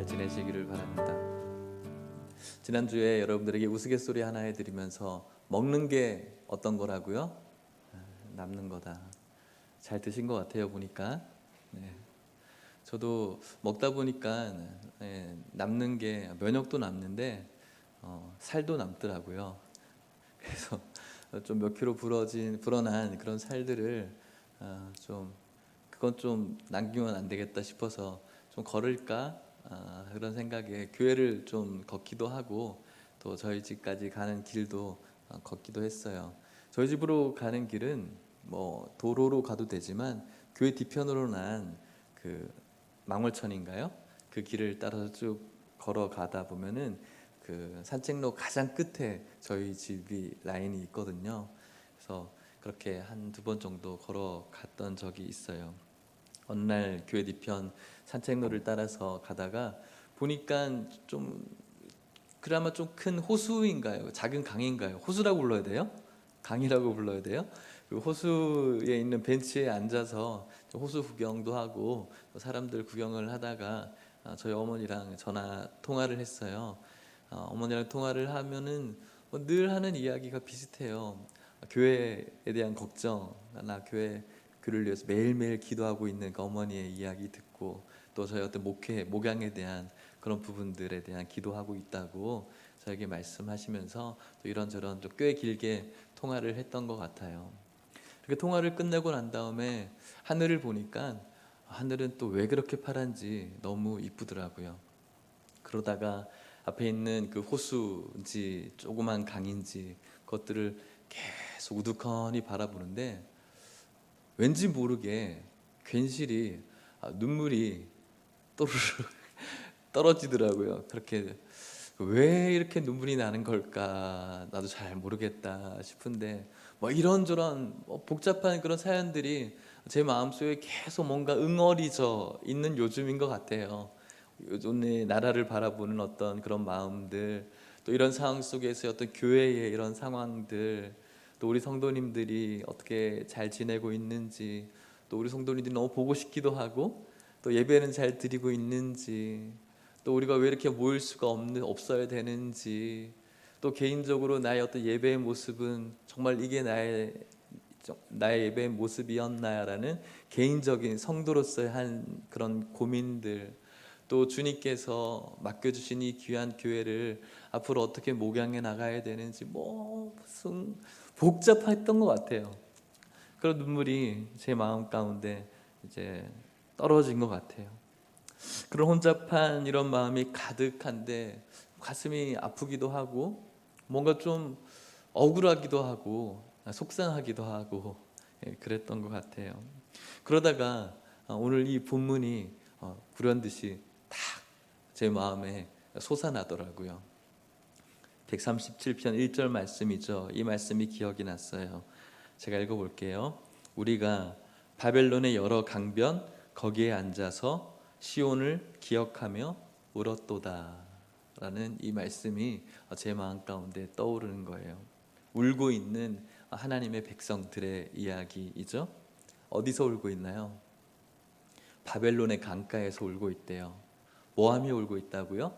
지내시기를 바랍니다. 지난주에 여러분들에게 우스갯소리 하나 해드리면서 먹는 게 어떤 거라고요? 남는 거다. 잘 드신 것 같아요 보니까. 네. 저도 먹다 보니까 남는 게 면역도 남는데 살도 남더라고요. 그래서 좀 몇 킬로 불어난 그런 살들을 좀 그건 좀 남기면 안 되겠다 싶어서 좀 걸을까 그런 생각에 교회를 좀 걷기도 하고 또 저희 집까지 가는 길도 걷기도 했어요. 저희 집으로 가는 길은 뭐 도로로 가도 되지만 교회 뒤편으로 난 그 망월천인가요? 그 길을 따라서 쭉 걸어가다 보면은 그 산책로 가장 끝에 저희 집이 라인이 있거든요. 그래서 그렇게 한두 번 정도 걸어갔던 적이 있어요. 어느 날 교회 뒤편 산책로를 따라서 가다가 보니까 좀 그나마 좀 큰 호수인가요? 작은 강인가요? 호수라고 불러야 돼요? 강이라고 불러야 돼요? 그 호수에 있는 벤치에 앉아서 호수 구경도 하고 사람들 구경을 하다가 저희 어머니랑 전화 통화를 했어요. 어머니랑 통화를 하면은 늘 하는 이야기가 비슷해요. 교회에 대한 걱정, 나 교회를 위해서 매일매일 기도하고 있는 그 어머니의 이야기 듣고 또 저희 어떤 목양에 대한 그런 부분들에 대한 기도하고 있다고 저에게 말씀하시면서 또 이런저런 좀 꽤 길게 통화를 했던 것 같아요. 그렇게 통화를 끝내고 난 다음에 하늘을 보니까 하늘은 또 왜 그렇게 파란지 너무 이쁘더라고요. 그러다가 앞에 있는 그 호수인지 조그만 강인지 그것들을 계속 우두커니 바라보는데 왠지 모르게 괜시리 눈물이 또르르 떨어지더라고요. 그렇게 왜 이렇게 눈물이 나는 걸까 나도 잘 모르겠다 싶은데 뭐 이런저런 복잡한 그런 사연들이 제 마음속에 계속 뭔가 응어리져 있는 요즘인 것 같아요. 요즘의 나라를 바라보는 어떤 그런 마음들, 또 이런 상황 속에서 어떤 교회의 이런 상황들, 또 우리 성도님들이 어떻게 잘 지내고 있는지, 또 우리 성도님들이 너무 보고 싶기도 하고, 또 예배는 잘 드리고 있는지, 또 우리가 왜 이렇게 모일 수가 없어야 되는지, 또 개인적으로 나의 어떤 예배의 모습은 정말 이게 나의 예배의 모습이었나라는 개인적인 성도로서의 한 그런 고민들, 또 주님께서 맡겨주신 이 귀한 교회를 앞으로 어떻게 목양해 나가야 되는지 무슨 복잡했던 것 같아요. 그런 눈물이 제 마음 가운데 이제 떨어진 것 같아요. 그런 혼잡한 이런 마음이 가득한데 가슴이 아프기도 하고 뭔가 좀 억울하기도 하고 속상하기도 하고 그랬던 것 같아요. 그러다가 오늘 이 본문이 불현듯이 딱 제 마음에 솟아나더라고요. 137편 1절 말씀이죠. 이 말씀이 기억이 났어요. 제가 읽어볼게요. 우리가 바벨론의 여러 강변 거기에 앉아서 시온을 기억하며 울었도다 라는 이 말씀이 제 마음 가운데 떠오르는 거예요. 울고 있는 하나님의 백성들의 이야기이죠. 어디서 울고 있나요? 바벨론의 강가에서 울고 있대요. 뭐하며 울고 있다고요?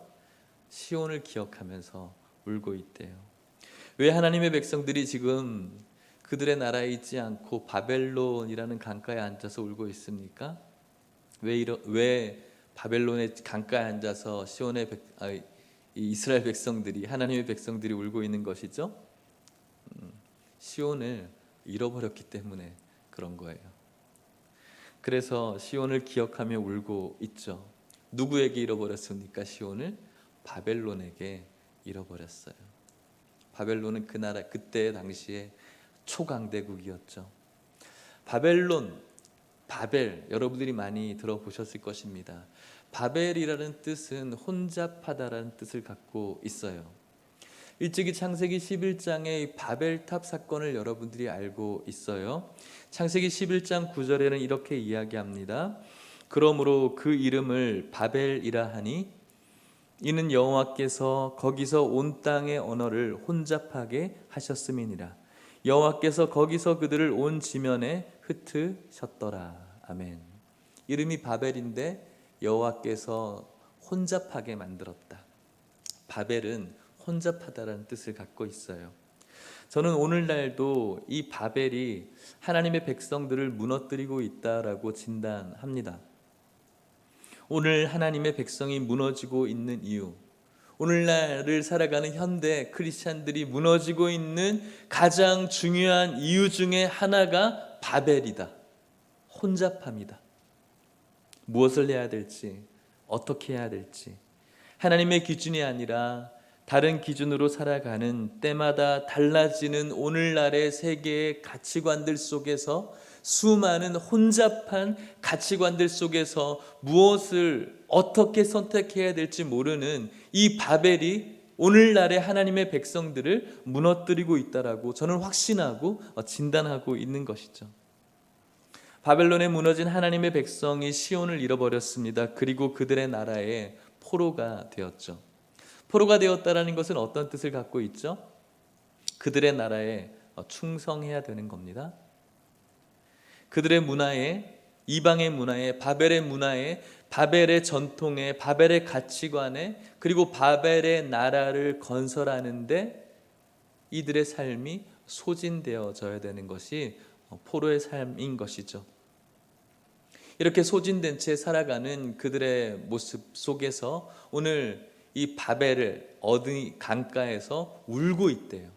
시온을 기억하면서 울고 있대요. 왜 하나님의 백성들이 지금 그들의 나라에 있지 않고 바벨론이라는 강가에 앉아서 울고 있습니까? 왜 바벨론의 강가에 앉아서 이스라엘 백성들이 하나님의 백성들이 울고 있는 것이죠? 시온을 잃어버렸기 때문에 그런 거예요. 그래서 시온을 기억하며 울고 있죠. 누구에게 잃어버렸습니까? 시온을 바벨론에게 잃어버렸어요. 바벨론은 그 나라 그때 당시에 초강대국이었죠. 바벨 여러분들이 많이 들어보셨을 것입니다. 바벨이라는 뜻은 혼잡하다라는 뜻을 갖고 있어요. 일찍이 창세기 11장의 바벨탑 사건을 여러분들이 알고 있어요. 창세기 11장 9절에는 이렇게 이야기합니다. 그러므로 그 이름을 바벨이라 하니 이는 여호와께서 거기서 온 땅의 언어를 혼잡하게 하셨음이니라. 여호와께서 거기서 그들을 온 지면에 흩으셨더라. 아멘. 이름이 바벨인데 여호와께서 혼잡하게 만들었다. 바벨은 혼잡하다라는 뜻을 갖고 있어요. 저는 오늘날도 이 바벨이 하나님의 백성들을 무너뜨리고 있다라고 진단합니다. 오늘 하나님의 백성이 무너지고 있는 이유, 오늘날을 살아가는 현대 크리스찬들이 무너지고 있는 가장 중요한 이유 중에 하나가 바벨이다. 혼잡합니다. 무엇을 해야 될지, 어떻게 해야 될지, 하나님의 기준이 아니라 다른 기준으로 살아가는 때마다 달라지는 오늘날의 세계의 가치관들 속에서, 수많은 혼잡한 가치관들 속에서 무엇을 어떻게 선택해야 될지 모르는 이 바벨이 오늘날의 하나님의 백성들을 무너뜨리고 있다라고 저는 확신하고 진단하고 있는 것이죠. 바벨론에 무너진 하나님의 백성이 시온을 잃어버렸습니다. 그리고 그들의 나라에 포로가 되었죠. 포로가 되었다라는 것은 어떤 뜻을 갖고 있죠? 그들의 나라에 충성해야 되는 겁니다. 그들의 문화에, 이방의 문화에, 바벨의 문화에, 바벨의 전통에, 바벨의 가치관에, 그리고 바벨의 나라를 건설하는데 이들의 삶이 소진되어져야 되는 것이 포로의 삶인 것이죠. 이렇게 소진된 채 살아가는 그들의 모습 속에서 오늘 이 바벨을 어디 강가에서 울고 있대요.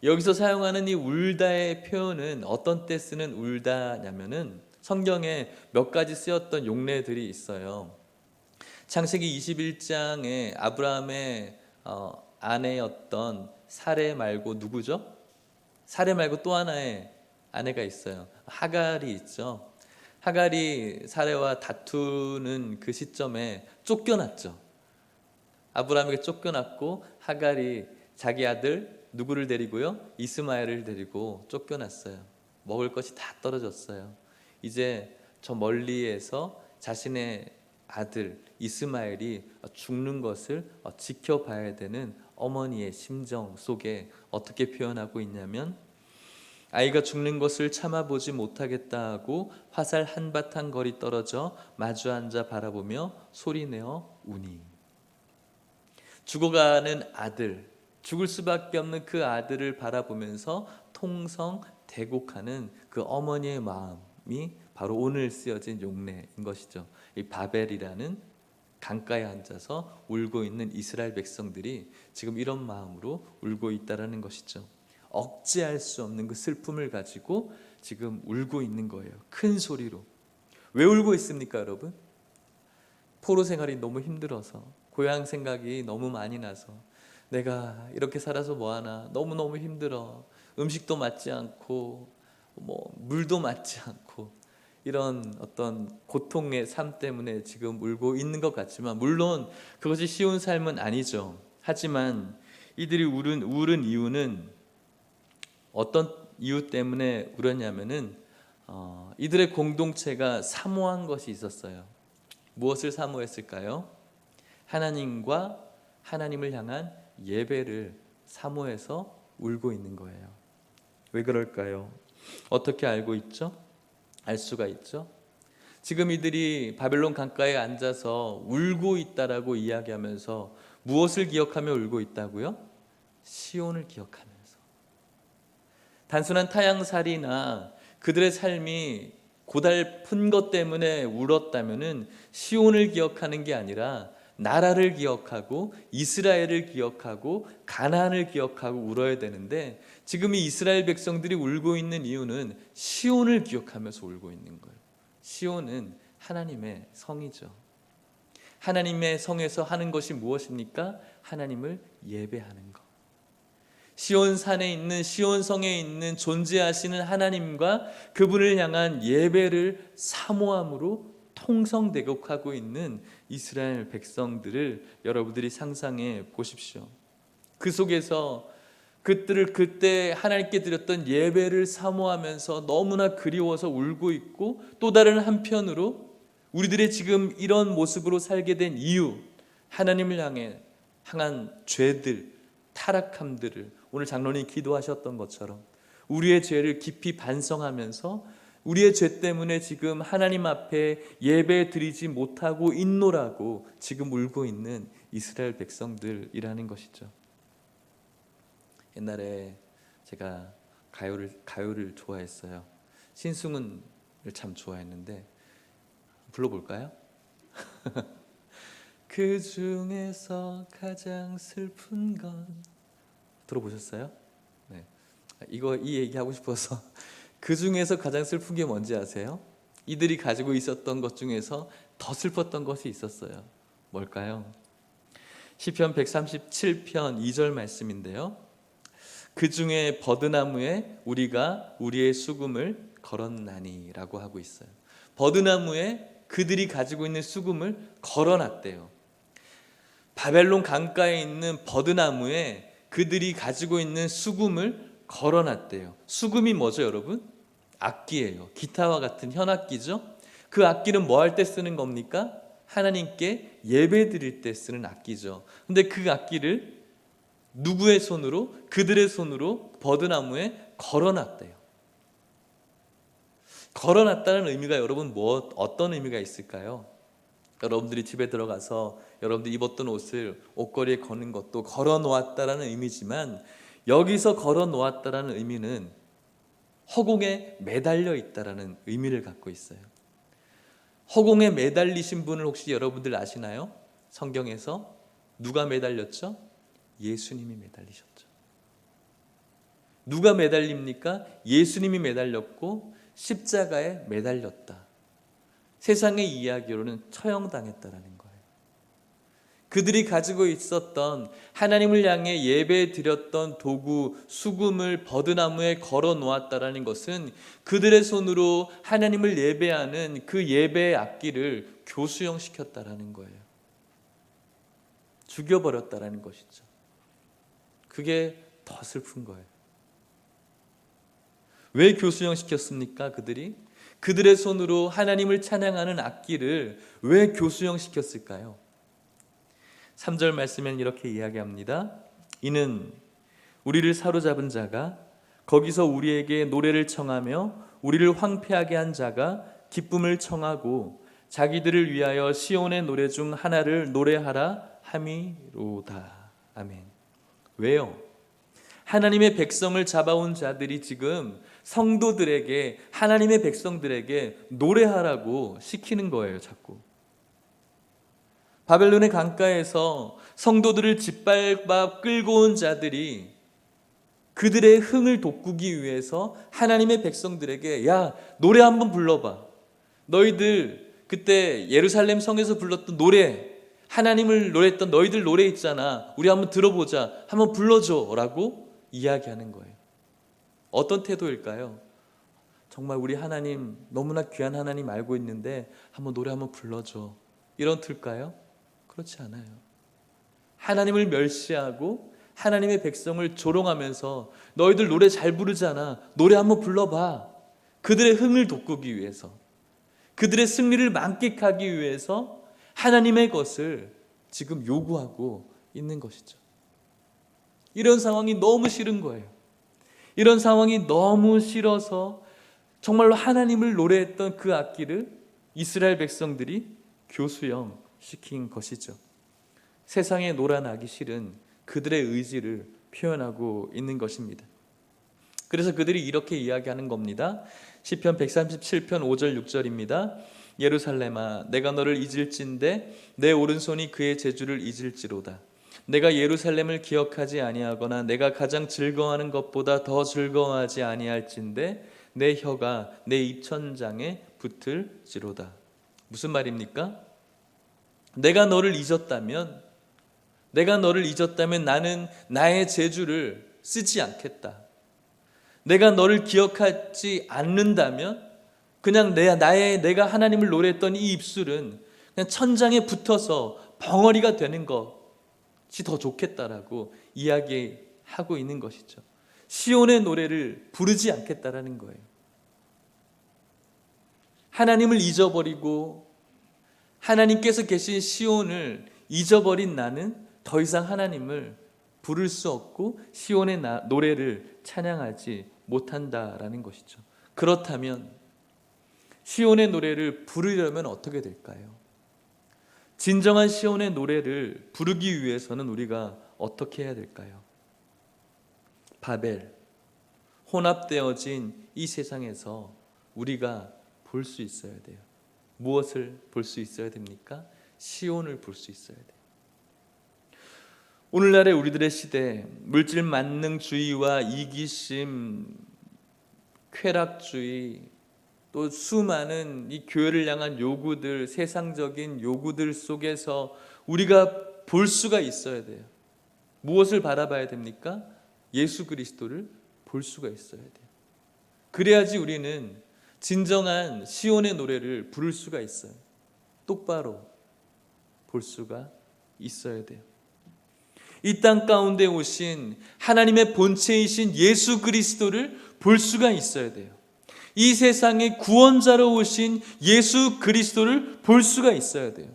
여기서 사용하는 이 울다의 표현은 어떤 때 쓰는 울다냐면은 성경에 몇 가지 쓰였던 용례들이 있어요. 창세기 21장에 아브라함의 아내였던 사레 말고 누구죠? 사레 말고 또 하나의 아내가 있어요. 하갈이 있죠. 하갈이 사레와 다투는 그 시점에 쫓겨났죠. 아브라함에게 쫓겨났고 하갈이 자기 아들 누구를 데리고요? 이스마엘을 데리고 쫓겨났어요. 먹을 것이 다 떨어졌어요. 이제 저 멀리에서 자신의 아들 이스마엘이 죽는 것을 지켜봐야 되는 어머니의 심정 속에 어떻게 표현하고 있냐면, 아이가 죽는 것을 참아보지 못하겠다 고 화살 한바탕 거리 떨어져 마주 앉아 바라보며 소리내어 우니. 죽어가는 아들, 죽을 수밖에 없는 그 아들을 바라보면서 통성대곡하는 그 어머니의 마음이 바로 오늘 쓰여진 용례인 것이죠. 이 바벨이라는 강가에 앉아서 울고 있는 이스라엘 백성들이 지금 이런 마음으로 울고 있다라는 것이죠. 억제할 수 없는 그 슬픔을 가지고 지금 울고 있는 거예요. 큰 소리로. 왜 울고 있습니까, 여러분? 포로 생활이 너무 힘들어서, 고향 생각이 너무 많이 나서, 내가 이렇게 살아서 뭐하나, 너무너무 힘들어, 음식도 맞지 않고 물도 맞지 않고, 이런 어떤 고통의 삶 때문에 지금 울고 있는 것 같지만, 물론 그것이 쉬운 삶은 아니죠. 하지만 이들이 울은 이유는 어떤 이유 때문에 울었냐면은 이들의 공동체가 사모한 것이 있었어요. 무엇을 사모했을까요? 하나님과 하나님을 향한 예배를 사모해서 울고 있는 거예요. 왜 그럴까요? 어떻게 알고 있죠? 알 수가 있죠? 지금 이들이 바벨론 강가에 앉아서 울고 있다라고 이야기하면서 무엇을 기억하며 울고 있다고요? 시온을 기억하면서. 단순한 타향살이나 그들의 삶이 고달픈 것 때문에 울었다면은 시온을 기억하는 게 아니라 나라를 기억하고 이스라엘을 기억하고 가나안을 기억하고 울어야 되는데, 지금 이 이스라엘 백성들이 울고 있는 이유는 시온을 기억하면서 울고 있는 거예요. 시온은 하나님의 성이죠. 하나님의 성에서 하는 것이 무엇입니까? 하나님을 예배하는 것. 시온 산에 있는, 시온 성에 있는 존재하시는 하나님과 그분을 향한 예배를 사모함으로 통성대곡하고 있는 이스라엘 백성들을 여러분들이 상상해 보십시오. 그 속에서 그들을 그때 하나님께 드렸던 예배를 사모하면서 너무나 그리워서 울고 있고, 또 다른 한편으로 우리들의 지금 이런 모습으로 살게 된 이유, 하나님을 향한 죄들, 타락함들을 오늘 장로님이 기도하셨던 것처럼 우리의 죄를 깊이 반성하면서 우리의 죄 때문에 지금 하나님 앞에 예배 드리지 못하고 있노라고 지금 울고 있는 이스라엘 백성들이라는 것이죠. 옛날에 제가 가요를 좋아했어요. 신승훈을 참 좋아했는데 불러볼까요? 그 중에서 가장 슬픈 건 들어보셨어요? 네. 이 얘기하고 싶어서 그 중에서 가장 슬픈 게 뭔지 아세요? 이들이 가지고 있었던 것 중에서 더 슬펐던 것이 있었어요. 뭘까요? 시편 137편 2절 말씀인데요. 그 중에 버드나무에 우리가 우리의 수금을 걸었나니라고 하고 있어요. 버드나무에 그들이 가지고 있는 수금을 걸어놨대요. 바벨론 강가에 있는 버드나무에 그들이 가지고 있는 수금을 걸어놨대요. 수금이 뭐죠, 여러분? 악기예요. 기타와 같은 현악기죠. 그 악기는 뭐 할 때 쓰는 겁니까? 하나님께 예배 드릴 때 쓰는 악기죠. 근데 그 악기를 누구의 손으로? 그들의 손으로 버드나무에 걸어놨대요. 걸어놨다는 의미가 여러분 어떤 의미가 있을까요? 여러분들이 집에 들어가서 여러분들이 입었던 옷을 옷걸이에 거는 것도 걸어놓았다라는 의미지만, 여기서 걸어놓았다라는 의미는 허공에 매달려 있다라는 의미를 갖고 있어요. 허공에 매달리신 분을 혹시 여러분들 아시나요? 성경에서 누가 매달렸죠? 예수님이 매달리셨죠. 누가 매달립니까? 예수님이 매달렸고 십자가에 매달렸다. 세상의 이야기로는 처형당했다라는 거예요. 그들이 가지고 있었던 하나님을 향해 예배 드렸던 도구 수금을 버드나무에 걸어 놓았다라는 것은 그들의 손으로 하나님을 예배하는 그 예배의 악기를 교수형시켰다라는 거예요. 죽여버렸다라는 것이죠. 그게 더 슬픈 거예요. 왜 교수형시켰습니까? 그들의 손으로 하나님을 찬양하는 악기를 왜 교수형시켰을까요? 3절 말씀엔 이렇게 이야기합니다. 이는 우리를 사로잡은 자가 거기서 우리에게 노래를 청하며 우리를 황폐하게 한 자가 기쁨을 청하고 자기들을 위하여 시온의 노래 중 하나를 노래하라 함이로다. 아멘. 왜요? 하나님의 백성을 잡아온 자들이 지금 성도들에게, 하나님의 백성들에게 노래하라고 시키는 거예요. 자꾸 바벨론의 강가에서 성도들을 짓밟아 끌고 온 자들이 그들의 흥을 돋구기 위해서 하나님의 백성들에게 야, 노래 한번 불러봐. 너희들 그때 예루살렘 성에서 불렀던 노래, 하나님을 노래했던 너희들 노래 있잖아. 우리 한번 들어보자. 한번 불러줘 라고 이야기하는 거예요. 어떤 태도일까요? 정말 우리 하나님, 너무나 귀한 하나님 알고 있는데 한번 노래 한번 불러줘. 이런 틀까요? 그렇지 않아요. 하나님을 멸시하고 하나님의 백성을 조롱하면서 너희들 노래 잘 부르잖아. 노래 한번 불러봐. 그들의 흥을 돋구기 위해서, 그들의 승리를 만끽하기 위해서 하나님의 것을 지금 요구하고 있는 것이죠. 이런 상황이 너무 싫은 거예요. 이런 상황이 너무 싫어서 정말로 하나님을 노래했던 그 악기를 이스라엘 백성들이 교수형 시킨 것이죠. 세상에 놀아나기 싫은 그들의 의지를 표현하고 있는 것입니다. 그래서 그들이 이렇게 이야기하는 겁니다. 시편 137편 5절 6절입니다. 예루살렘아, 내가 너를 잊을진대 내 오른손이 그의 재주를 잊을지로다. 내가 예루살렘을 기억하지 아니하거나 내가 가장 즐거워하는 것보다 더 즐거워하지 아니할진대 내 혀가 내 입천장에 붙을지로다. 무슨 말입니까? 내가 너를 잊었다면 나는 나의 재주를 쓰지 않겠다. 내가 너를 기억하지 않는다면 그냥 내가 하나님을 노래했던 이 입술은 그냥 천장에 붙어서 벙어리가 되는 것이 더 좋겠다라고 이야기하고 있는 것이죠. 시온의 노래를 부르지 않겠다라는 거예요. 하나님을 잊어버리고 하나님께서 계신 시온을 잊어버린 나는 더 이상 하나님을 부를 수 없고 시온의 노래를 찬양하지 못한다라는 것이죠. 그렇다면 시온의 노래를 부르려면 어떻게 될까요? 진정한 시온의 노래를 부르기 위해서는 우리가 어떻게 해야 될까요? 바벨, 혼합되어진 이 세상에서 우리가 볼 수 있어야 돼요. 무엇을 볼 수 있어야 됩니까? 시온을 볼 수 있어야 돼요. 오늘날의 우리들의 시대, 물질 만능주의와 이기심, 쾌락주의, 또 수많은 이 교회를 향한 요구들, 세상적인 요구들 속에서 우리가 볼 수가 있어야 돼요. 무엇을 바라봐야 됩니까? 예수 그리스도를 볼 수가 있어야 돼요. 그래야지 우리는 진정한 시온의 노래를 부를 수가 있어요. 똑바로 볼 수가 있어야 돼요. 이 땅 가운데 오신 하나님의 본체이신 예수 그리스도를 볼 수가 있어야 돼요. 이 세상의 구원자로 오신 예수 그리스도를 볼 수가 있어야 돼요.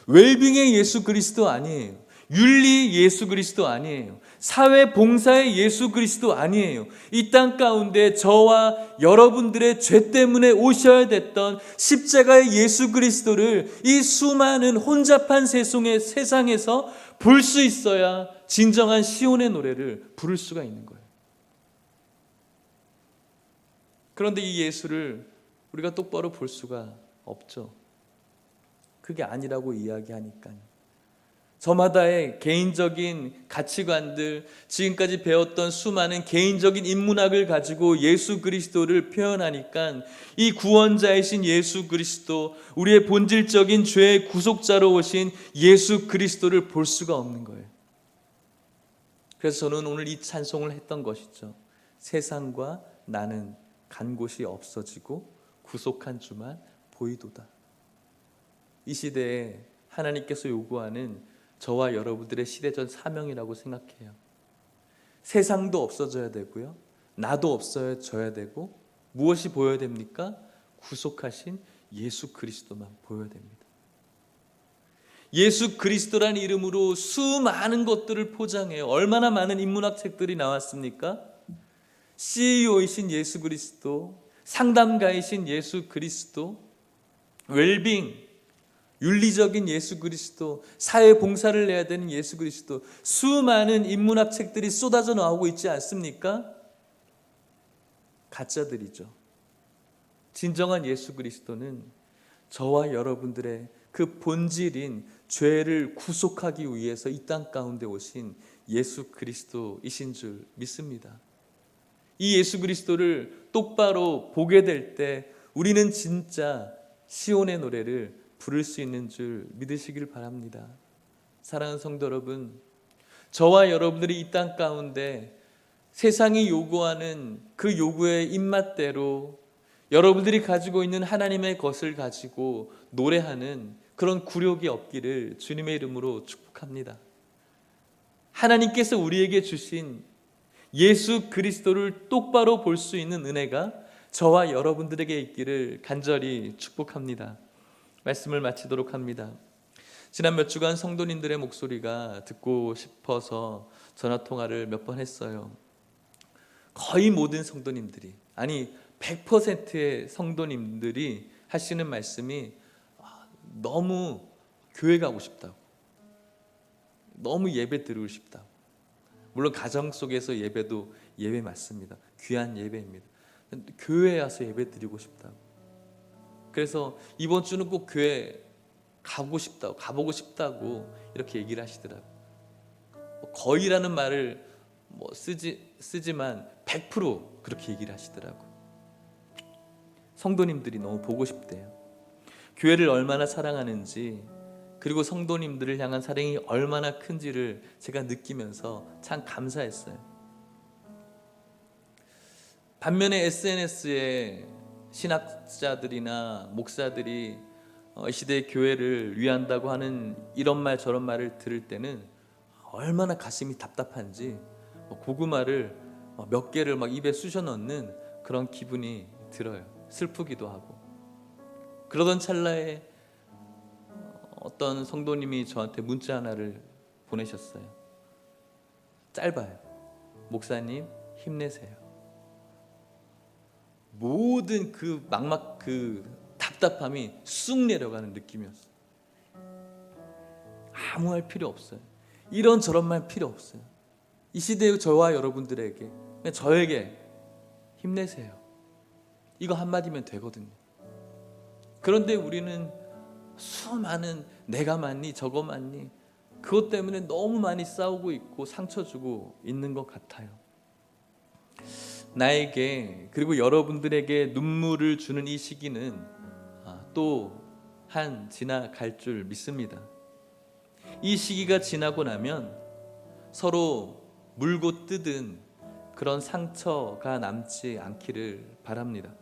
웰빙의 예수 그리스도 아니에요. 윤리 예수 그리스도 아니에요. 사회 봉사의 예수 그리스도 아니에요. 이 땅 가운데 저와 여러분들의 죄 때문에 오셔야 됐던 십자가의 예수 그리스도를 이 수많은 혼잡한 세상에서 볼 수 있어야 진정한 시온의 노래를 부를 수가 있는 거예요. 그런데 이 예수를 우리가 똑바로 볼 수가 없죠. 그게 아니라고 이야기하니까요. 저마다의 개인적인 가치관들, 지금까지 배웠던 수많은 개인적인 인문학을 가지고 예수 그리스도를 표현하니까 이 구원자이신 예수 그리스도, 우리의 본질적인 죄의 구속자로 오신 예수 그리스도를 볼 수가 없는 거예요. 그래서 저는 오늘 이 찬송을 했던 것이죠. 세상과 나는 간 곳이 없어지고 구속한 주만 보이도다. 이 시대에 하나님께서 요구하는 저와 여러분들의 시대전 사명이라고 생각해요. 세상도 없어져야 되고요, 나도 없어져야 되고, 무엇이 보여야 됩니까? 구속하신 예수 그리스도만 보여야 됩니다. 예수 그리스도라는 이름으로 수많은 것들을 포장해요. 얼마나 많은 인문학 책들이 나왔습니까? CEO이신 예수 그리스도, 상담가이신 예수 그리스도, 웰빙, 윤리적인 예수 그리스도, 사회 봉사를 해야 되는 예수 그리스도, 수많은 인문학 책들이 쏟아져 나오고 있지 않습니까? 가짜들이죠. 진정한 예수 그리스도는 저와 여러분들의 그 본질인 죄를 구속하기 위해서 이 땅 가운데 오신 예수 그리스도이신 줄 믿습니다. 이 예수 그리스도를 똑바로 보게 될 때 우리는 진짜 시온의 노래를 부를 수 있는 줄 믿으시길 바랍니다. 사랑하는 성도 여러분, 저와 여러분들이 이 땅 가운데 세상이 요구하는 그 요구의 입맛대로 여러분들이 가지고 있는 하나님의 것을 가지고 노래하는 그런 굴욕이 없기를 주님의 이름으로 축복합니다. 하나님께서 우리에게 주신 예수 그리스도를 똑바로 볼 수 있는 은혜가 저와 여러분들에게 있기를 간절히 축복합니다. 말씀을 마치도록 합니다. 지난 몇 주간 성도님들의 목소리가 듣고 싶어서 전화통화를 몇 번 했어요. 거의 모든 성도님들이, 아니 100%의 성도님들이 하시는 말씀이 너무 교회 가고 싶다고, 너무 예배 드리고 싶다고. 물론 가정 속에서 예배도 예배 맞습니다. 귀한 예배입니다. 교회에 와서 예배 드리고 싶다고. 그래서 이번 주는 꼭 교회 가보고 싶다고 이렇게 얘기를 하시더라고요. 거의라는 말을 쓰지만 100% 그렇게 얘기를 하시더라고요. 성도님들이 너무 보고 싶대요. 교회를 얼마나 사랑하는지, 그리고 성도님들을 향한 사랑이 얼마나 큰지를 제가 느끼면서 참 감사했어요. 반면에 SNS에 신학자들이나 목사들이 이 시대의 교회를 위한다고 하는 이런 말 저런 말을 들을 때는 얼마나 가슴이 답답한지 고구마를 몇 개를 막 입에 쑤셔 넣는 그런 기분이 들어요. 슬프기도 하고. 그러던 찰나에 어떤 성도님이 저한테 문자 하나를 보내셨어요. 짧아요. 목사님 힘내세요. 모든 그 답답함이 쑥 내려가는 느낌이었어요. 아무 말 필요 없어요. 이런 저런 말 필요 없어요. 이 시대의 저와 여러분들에게, 그냥 저에게 힘내세요. 이거 한마디면 되거든요. 그런데 우리는 수많은 내가 맞니 저거 맞니 그것 때문에 너무 많이 싸우고 있고 상처 주고 있는 것 같아요. 나에게 그리고 여러분들에게 눈물을 주는 이 시기는 또한 지나갈 줄 믿습니다. 이 시기가 지나고 나면 서로 물고 뜯은 그런 상처가 남지 않기를 바랍니다.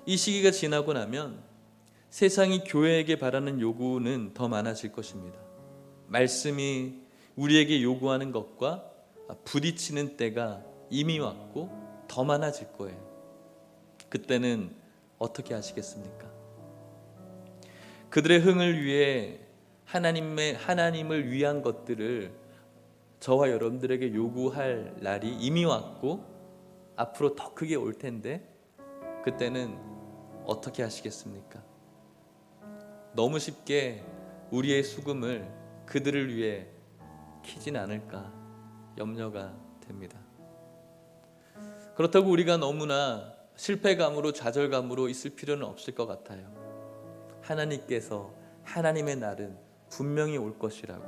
이 시기가 지나고 나면 세상이 교회에게 바라는 요구는 더 많아질 것입니다. 말씀이 우리에게 요구하는 것과 부딪히는 때가 이미 왔고 더 많아질 거예요. 그때는 어떻게 하시겠습니까? 그들의 흥을 위해 하나님을 위한 것들을 저와 여러분들에게 요구할 날이 이미 왔고 앞으로 더 크게 올 텐데 그때는 어떻게 하시겠습니까? 너무 쉽게 우리의 수금을 그들을 위해 키진 않을까 염려가 됩니다. 그렇다고 우리가 너무나 실패감으로 좌절감으로 있을 필요는 없을 것 같아요. 하나님께서 하나님의 날은 분명히 올 것이라고.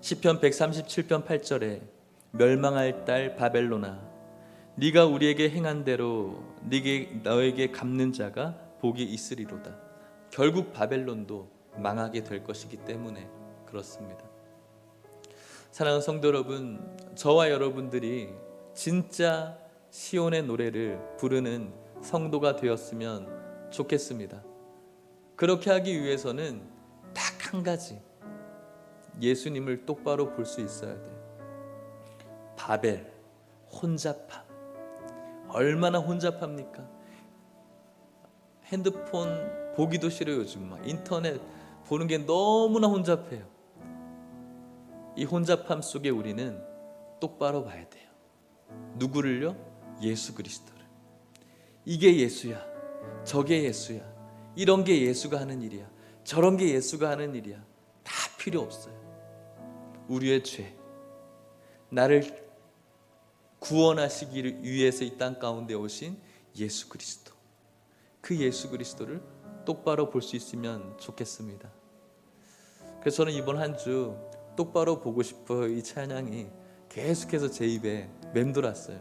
시편 137편 8절에 멸망할 딸 바벨론아 네가 우리에게 행한 대로 너에게 갚는 자가 복이 있으리로다. 결국 바벨론도 망하게 될 것이기 때문에 그렇습니다. 사랑하는 성도 여러분, 저와 여러분들이 진짜 시온의 노래를 부르는 성도가 되었으면 좋겠습니다. 그렇게 하기 위해서는 딱 한 가지, 예수님을 똑바로 볼 수 있어야 돼요. 바벨, 혼잡함. 얼마나 혼잡합니까? 핸드폰 보기도 싫어요. 요즘 인터넷 보는 게 너무나 혼잡해요. 이 혼잡함 속에 우리는 똑바로 봐야 돼요. 누구를요? 예수 그리스도를. 이게 예수야, 저게 예수야, 이런 게 예수가 하는 일이야, 저런 게 예수가 하는 일이야. 다 필요 없어요. 우리의 죄, 나를 구원하시기를 위해서 이 땅 가운데 오신 예수 그리스도, 그 예수 그리스도를 똑바로 볼 수 있으면 좋겠습니다. 그래서 저는 이번 한 주 똑바로 보고 싶어요. 이 찬양이 계속해서 제 입에 맴돌았어요.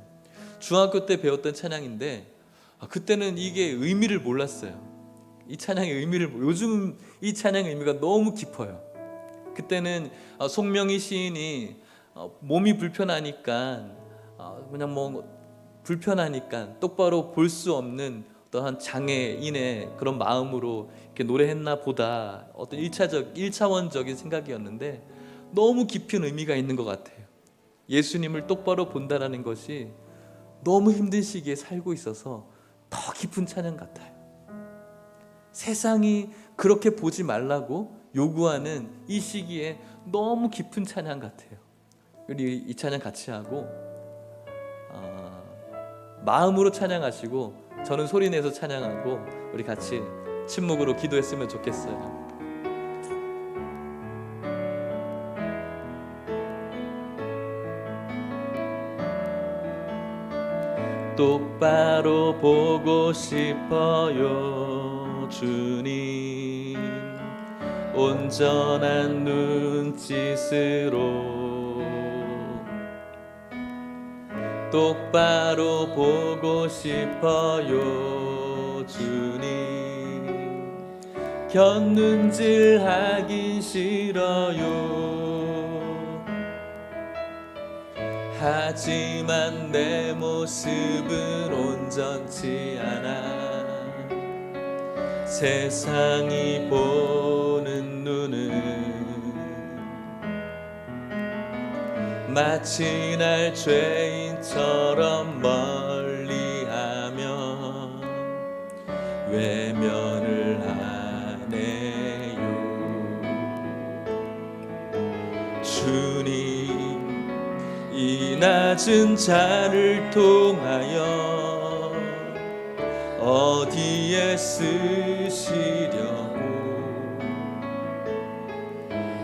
중학교 때 배웠던 찬양인데 그때는 이게 의미를 몰랐어요. 이 찬양의 의미를, 요즘 이 찬양의 의미가 너무 깊어요. 그때는 송명희 시인이 몸이 불편하니까 그냥 불편하니까 똑바로 볼 수 없는 어떠한 장애인의 그런 마음으로 이렇게 노래했나 보다, 어떤 1차원적인 생각이었는데 너무 깊은 의미가 있는 것 같아요. 예수님을 똑바로 본다라는 것이 너무 힘든 시기에 살고 있어서 더 깊은 찬양 같아요. 세상이 그렇게 보지 말라고 요구하는 이 시기에 너무 깊은 찬양 같아요. 우리 이 찬양 같이 하고 마음으로 찬양하시고 저는 소리내서 찬양하고 우리 같이 침묵으로 기도했으면 좋겠어요. 똑바로 보고 싶어요 주님, 온전한 눈짓으로 똑바로 보고 싶어요 주님, 곁눈질 하긴 싫어요. 하지만 내 모습은 온전치 않아. 세상이 보는 눈은 마치 날 죄인처럼 멀리하며 외면을 하네요. 주님, 이 낮은 자를 통하여 어디 어디에 쓰시려고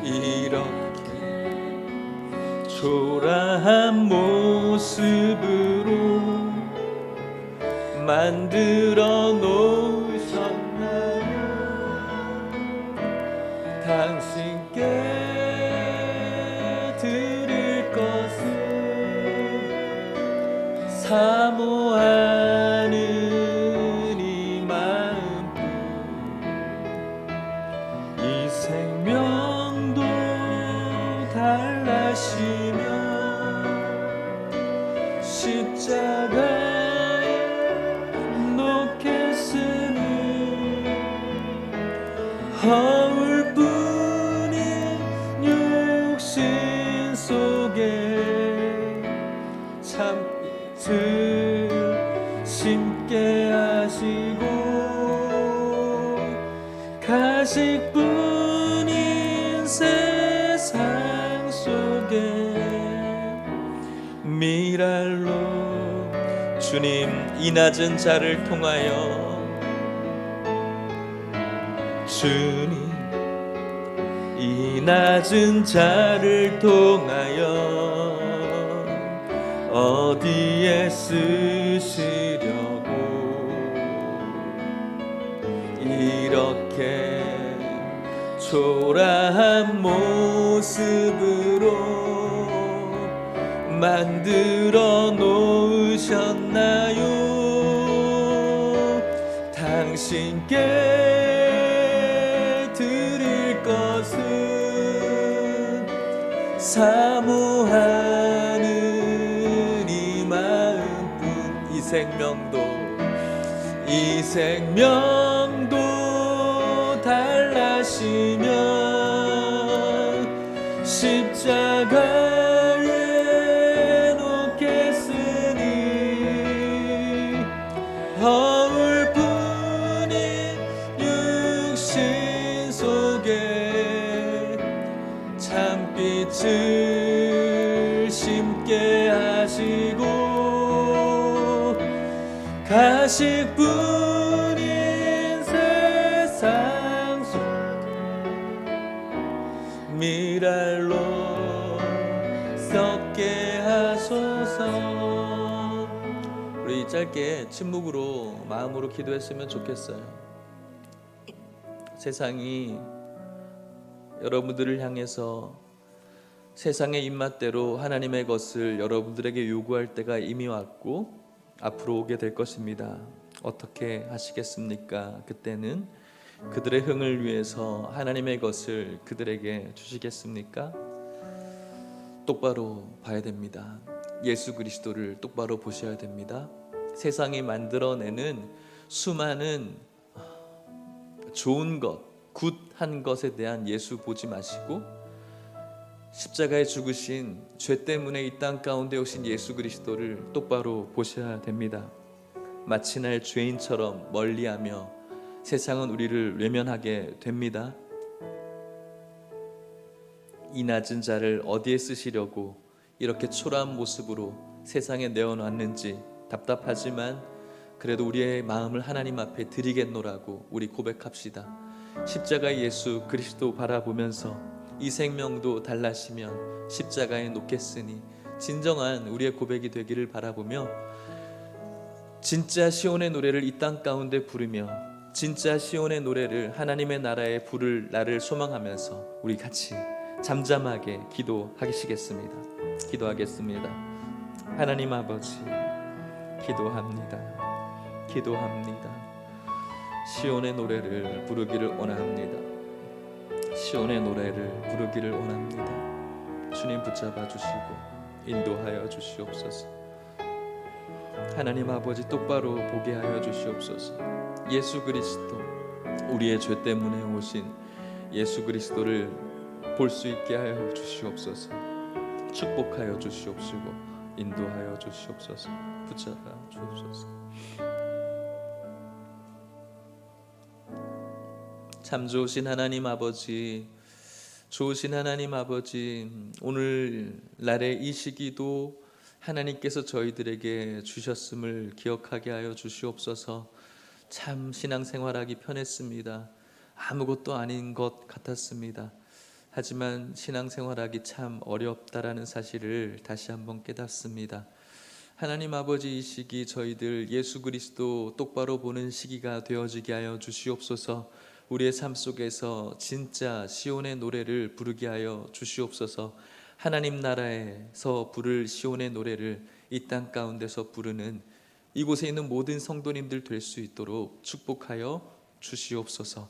이렇게 초라한 모습으로 만들어 놓으셨나요? 당신께 드릴 것은 사모하는 이 마음뿐. 이 생명도 달라시며 십자가에 놓겠으니 허울뿐인 육신 속에 참빛을 심게 하시고 가식뿐인 세상 속에 미랄로 주님 이 낮은 자를 통하여 주님 이 낮은 자를 통하여 어디에 쓰시려고 이렇게 초라한 모습으로 만들어 놓으셨나요? 당신께 드릴 것은 사모하는 이 마음뿐. 이 생명도 달라시며 십자가에 놓겠으니 허울뿐인 육신 속에 참빛을 심게 하시고 가식뿐인 세상 속 미랄로 썩게 하소서. 우리 짧게 침묵으로 마음으로 기도했으면 좋겠어요. 세상이 여러분들을 향해서 세상의 입맛대로 하나님의 것을 여러분들에게 요구할 때가 이미 왔고 앞으로 오게 될 것입니다. 어떻게 하시겠습니까? 그때는 그들의 흥을 위해서 하나님의 것을 그들에게 주시겠습니까? 똑바로 봐야 됩니다. 예수 그리스도를 똑바로 보셔야 됩니다. 세상이 만들어내는 수많은 좋은 것, 굿한 것에 대한 예수 보지 마시고 십자가에 죽으신 죄 때문에 이 땅 가운데 오신 예수 그리스도를 똑바로 보셔야 됩니다. 마치 날 죄인처럼 멀리하며 세상은 우리를 외면하게 됩니다. 이 낮은 자를 어디에 쓰시려고 이렇게 초라한 모습으로 세상에 내어놨는지 답답하지만 그래도 우리의 마음을 하나님 앞에 드리겠노라고 우리 고백합시다. 십자가 예수 그리스도 바라보면서 이 생명도 달라시면 십자가에 놓겠으니 진정한 우리의 고백이 되기를 바라보며 진짜 시온의 노래를 이 땅 가운데 부르며 진짜 시온의 노래를 하나님의 나라에 부를 날을 소망하면서 우리 같이 잠잠하게 기도하시겠습니다. 기도하겠습니다. 하나님 아버지 기도합니다. 시온의 노래를 부르기를 원합니다. 시온의 노래를 부르기를 원합니다. 주님 붙잡아 주시고 인도하여 주시옵소서. 하나님 아버지 똑바로 보게 하여 주시옵소서. 예수 그리스도 우리의 죄 때문에 오신 예수 그리스도를 볼 수 있게 하여 주시옵소서. 축복하여 주시옵시고 인도하여 주시옵소서. 붙잡아 주옵소서. 참 좋으신 하나님 아버지, 좋으신 하나님 아버지, 오늘 날의 이 시기도 하나님께서 저희들에게 주셨음을 기억하게 하여 주시옵소서. 참 신앙생활하기 편했습니다. 아무것도 아닌 것 같았습니다. 하지만 신앙생활하기 참 어렵다라는 사실을 다시 한번 깨닫습니다. 하나님 아버지, 이 시기 저희들 예수 그리스도 똑바로 보는 시기가 되어지게 하여 주시옵소서. 우리의 삶 속에서 진짜 시온의 노래를 부르게 하여 주시옵소서. 하나님 나라에서 부를 시온의 노래를 이 땅 가운데서 부르는 이곳에 있는 모든 성도님들 될 수 있도록 축복하여 주시옵소서.